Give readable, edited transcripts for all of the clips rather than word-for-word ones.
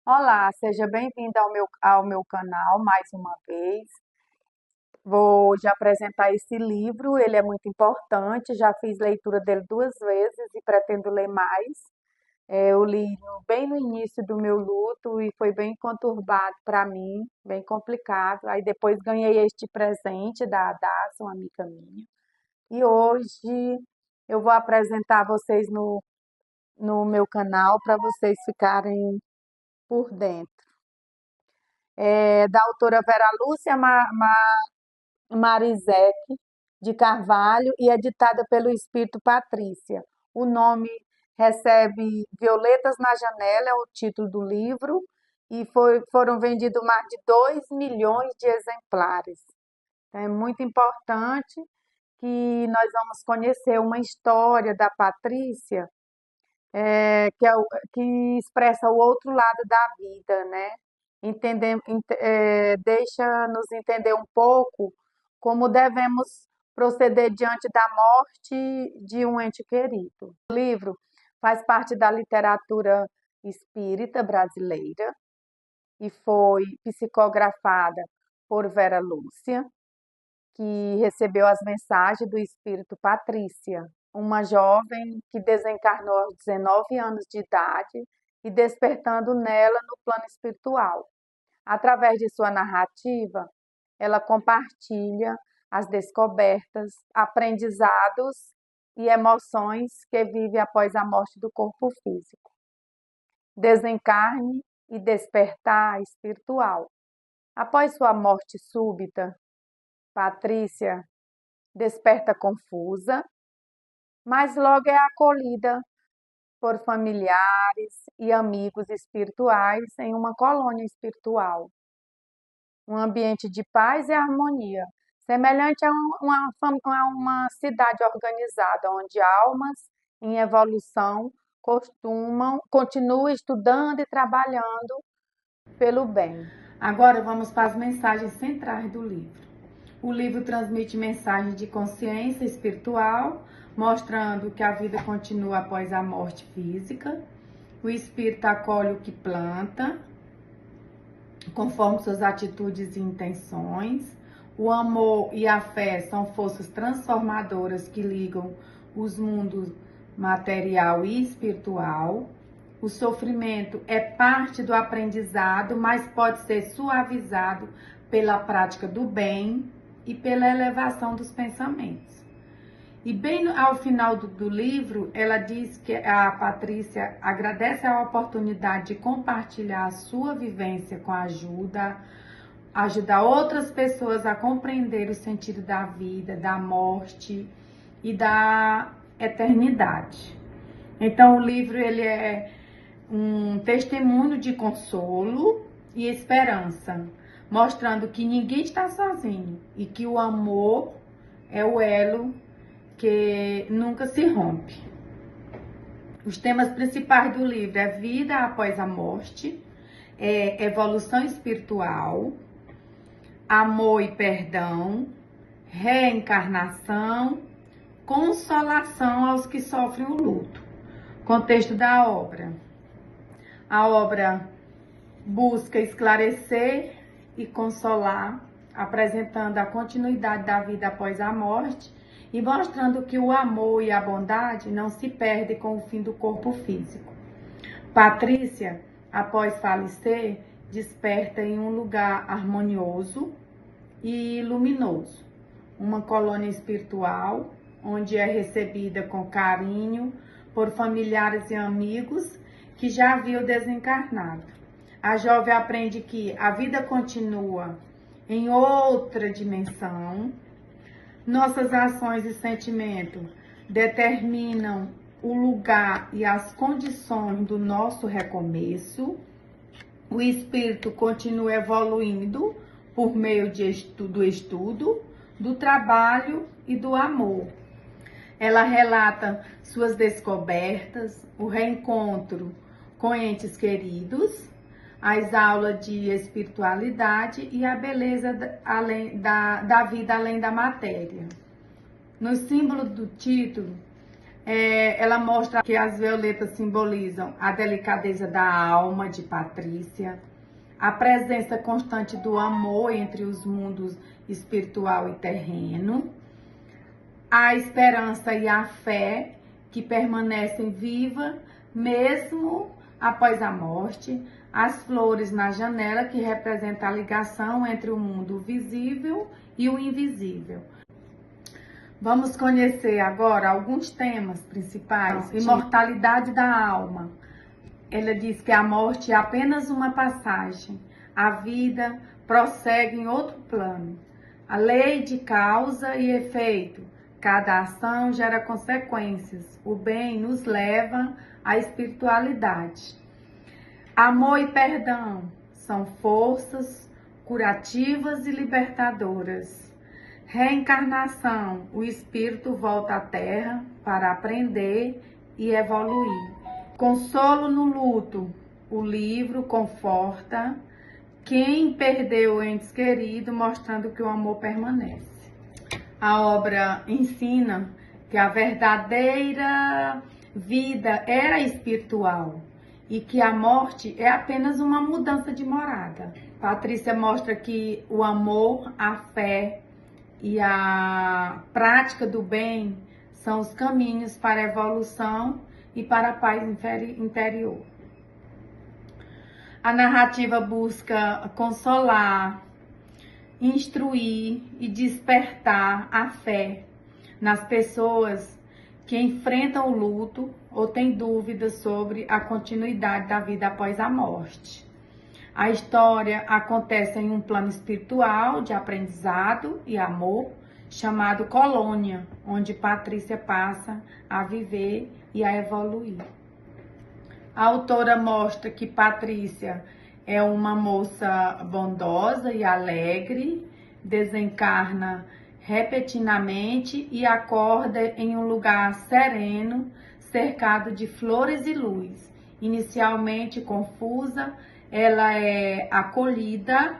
Olá, seja bem-vindo ao meu canal mais uma vez. Vou te apresentar esse livro, ele é muito importante, já fiz leitura dele duas vezes e pretendo ler mais. Eu li bem no início do meu luto e foi bem conturbado para mim, bem complicado. Aí depois ganhei este presente da Adassa, uma amiga minha. E hoje eu vou apresentar vocês no meu canal para vocês ficarem por dentro. É da autora Vera Lúcia Marizek de Carvalho e editada pelo Espírito Patrícia. O nome recebe Violetas na Janela, é o título do livro, e foram vendidos mais de 2 milhões de exemplares. Então, é muito importante que nós vamos conhecer uma história da Patrícia, que expressa o outro lado da vida, né? Deixa nos entender um pouco como devemos proceder diante da morte de um ente querido. O livro faz parte da literatura espírita brasileira e foi psicografada por Vera Lúcia, que recebeu as mensagens do espírito Patrícia, uma jovem que desencarnou aos 19 anos de idade e despertando nela no plano espiritual. Através de sua narrativa, ela compartilha as descobertas, aprendizados e emoções que vive após a morte do corpo físico. Desencarne e despertar espiritual. Após sua morte súbita, Patrícia desperta confusa, mas logo é acolhida por familiares e amigos espirituais em uma colônia espiritual, um ambiente de paz e harmonia, semelhante a uma cidade organizada, onde almas em evolução continuam estudando e trabalhando pelo bem. Agora vamos para as mensagens centrais do livro. O livro transmite mensagens de consciência espiritual, mostrando que a vida continua após a morte física. O espírito acolhe o que planta, conforme suas atitudes e intenções. O amor e a fé são forças transformadoras que ligam os mundos material e espiritual. O sofrimento é parte do aprendizado, mas pode ser suavizado pela prática do bem e pela elevação dos pensamentos. E bem ao final do livro, ela diz que a Patrícia agradece a oportunidade de compartilhar a sua vivência com a ajudar outras pessoas a compreender o sentido da vida, da morte e da eternidade. Então, o livro ele é um testemunho de consolo e esperança, mostrando que ninguém está sozinho e que o amor é o elo que nunca se rompe. Os temas principais do livro é vida após a morte, evolução espiritual, amor e perdão, reencarnação, consolação aos que sofrem o luto. Contexto da obra. A obra busca esclarecer e consolar, apresentando a continuidade da vida após a morte e mostrando que o amor e a bondade não se perdem com o fim do corpo físico. Patrícia, após falecer, desperta em um lugar harmonioso e luminoso, uma colônia espiritual, onde é recebida com carinho por familiares e amigos que já viu desencarnado. A jovem aprende que a vida continua em outra dimensão. Nossas ações e sentimentos determinam o lugar e as condições do nosso recomeço. O espírito continua evoluindo por meio do estudo, do trabalho e do amor. Ela relata suas descobertas, o reencontro com entes queridos, as aulas de espiritualidade e a beleza da vida além da matéria. No símbolo do título, Ela mostra que as violetas simbolizam a delicadeza da alma de Patrícia, a presença constante do amor entre os mundos espiritual e terreno, a esperança e a fé que permanecem vivas mesmo após a morte, as flores na janela que representam a ligação entre o mundo visível e o invisível. Vamos conhecer agora alguns temas principais. Imortalidade da alma. Ela diz que a morte é apenas uma passagem. A vida prossegue em outro plano. A lei de causa e efeito. Cada ação gera consequências. O bem nos leva à espiritualidade. Amor e perdão são forças curativas e libertadoras. Reencarnação, o espírito volta à Terra para aprender e evoluir. Consolo no luto, o livro conforta quem perdeu entes queridos, mostrando que o amor permanece. A obra ensina que a verdadeira vida era espiritual e que a morte é apenas uma mudança de morada. Patrícia mostra que o amor, a fé e a prática do bem são os caminhos para a evolução e para a paz interior. A narrativa busca consolar, instruir e despertar a fé nas pessoas que enfrentam o luto ou têm dúvidas sobre a continuidade da vida após a morte. A história acontece em um plano espiritual de aprendizado e amor, chamado Colônia, onde Patrícia passa a viver e a evoluir. A autora mostra que Patrícia é uma moça bondosa e alegre, desencarna repentinamente e acorda em um lugar sereno, cercado de flores e luz. Inicialmente confusa, ela é acolhida,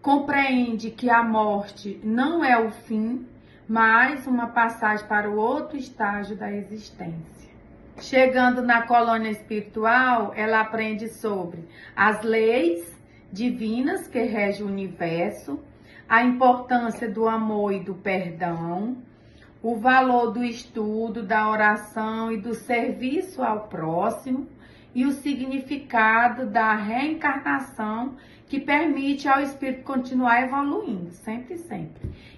compreende que a morte não é o fim, mas uma passagem para o outro estágio da existência. Chegando na colônia espiritual, ela aprende sobre as leis divinas que regem o universo, a importância do amor e do perdão, o valor do estudo, da oração e do serviço ao próximo, e o significado da reencarnação que permite ao espírito continuar evoluindo, sempre.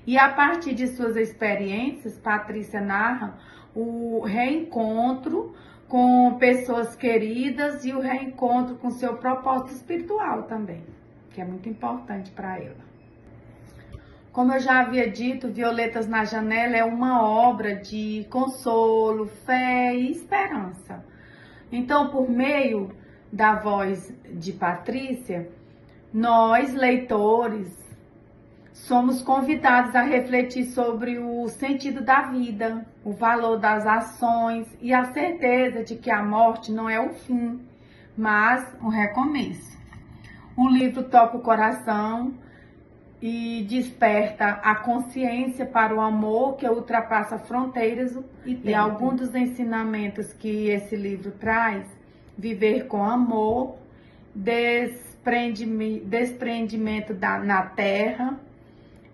E a partir de suas experiências, Patrícia narra o reencontro com pessoas queridas e o reencontro com seu propósito espiritual também, que é muito importante para ela. Como eu já havia dito, Violetas na Janela é uma obra de consolo, fé e esperança. Então, por meio da voz de Patrícia, nós, leitores, somos convidados a refletir sobre o sentido da vida, o valor das ações e a certeza de que a morte não é o fim, mas um recomeço. O livro toca o coração e desperta a consciência para o amor que ultrapassa fronteiras e alguns dos ensinamentos que esse livro traz: viver com amor, desprendimento na terra,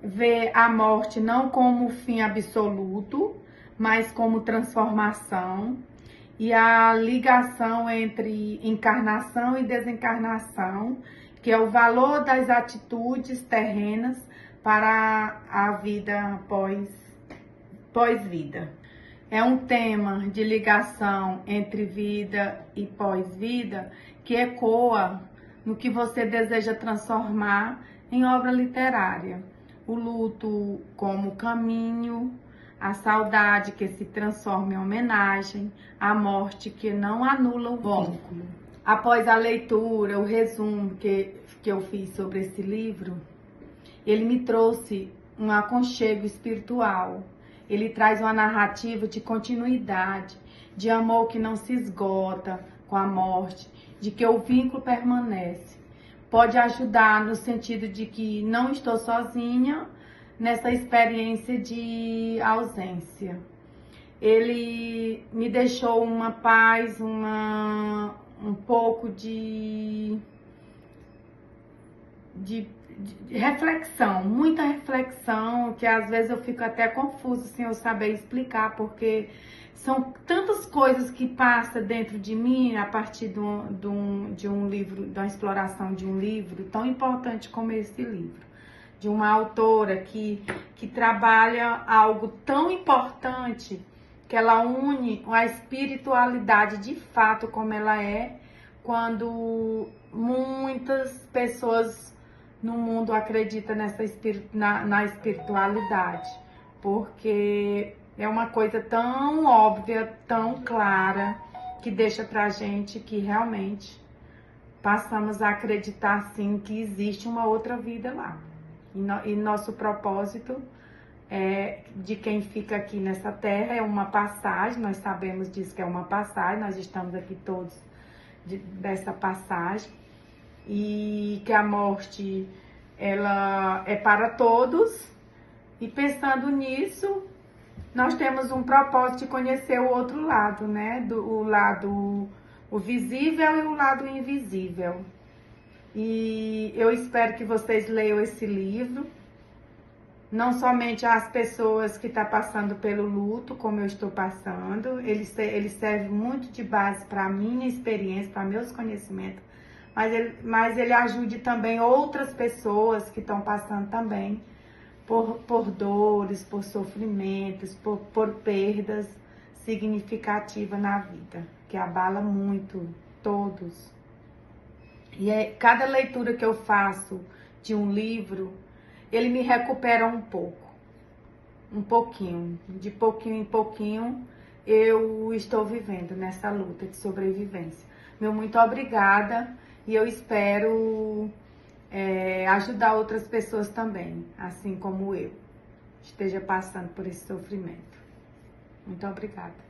ver a morte não como fim absoluto, mas como transformação, e a ligação entre encarnação e desencarnação, que é o valor das atitudes terrenas para a vida pós-vida. É um tema de ligação entre vida e pós-vida que ecoa no que você deseja transformar em obra literária. O luto como caminho, a saudade que se transforma em homenagem, a morte que não anula o vínculo. Após a leitura, o resumo que eu fiz sobre esse livro, ele me trouxe um aconchego espiritual. Ele traz uma narrativa de continuidade, de amor que não se esgota com a morte, de que o vínculo permanece. Pode ajudar no sentido de que não estou sozinha nessa experiência de ausência. ele me deixou uma paz, um pouco de reflexão, muita reflexão, que às vezes eu fico até confusa sem eu saber explicar, porque são tantas coisas que passam dentro de mim a partir de um livro, da exploração de um livro tão importante como esse livro. De uma autora que trabalha algo tão importante, que ela une a espiritualidade de fato como ela é, quando muitas pessoas no mundo acreditam na espiritualidade, porque é uma coisa tão óbvia, tão clara, que deixa pra gente que realmente passamos a acreditar sim que existe uma outra vida lá. E nosso propósito de quem fica aqui nessa terra é uma passagem, nós sabemos disso que é uma passagem, nós estamos aqui todos dessa passagem, e que a morte ela é para todos, e pensando nisso, nós temos um propósito de conhecer o outro lado, né? O lado o visível e o lado invisível. E eu espero que vocês leiam esse livro, não somente as pessoas que estão passando pelo luto, como eu estou passando, ele serve muito de base para a minha experiência, para meus conhecimentos, mas ele ajude também outras pessoas que estão passando também por dores, por sofrimentos, por perdas significativas na vida, que abala muito todos. E cada leitura que eu faço de um livro, ele me recupera um pouco, um pouquinho, de pouquinho em pouquinho eu estou vivendo nessa luta de sobrevivência. Meu muito obrigada, e eu espero ajudar outras pessoas também, assim como eu esteja passando por esse sofrimento. Muito obrigada.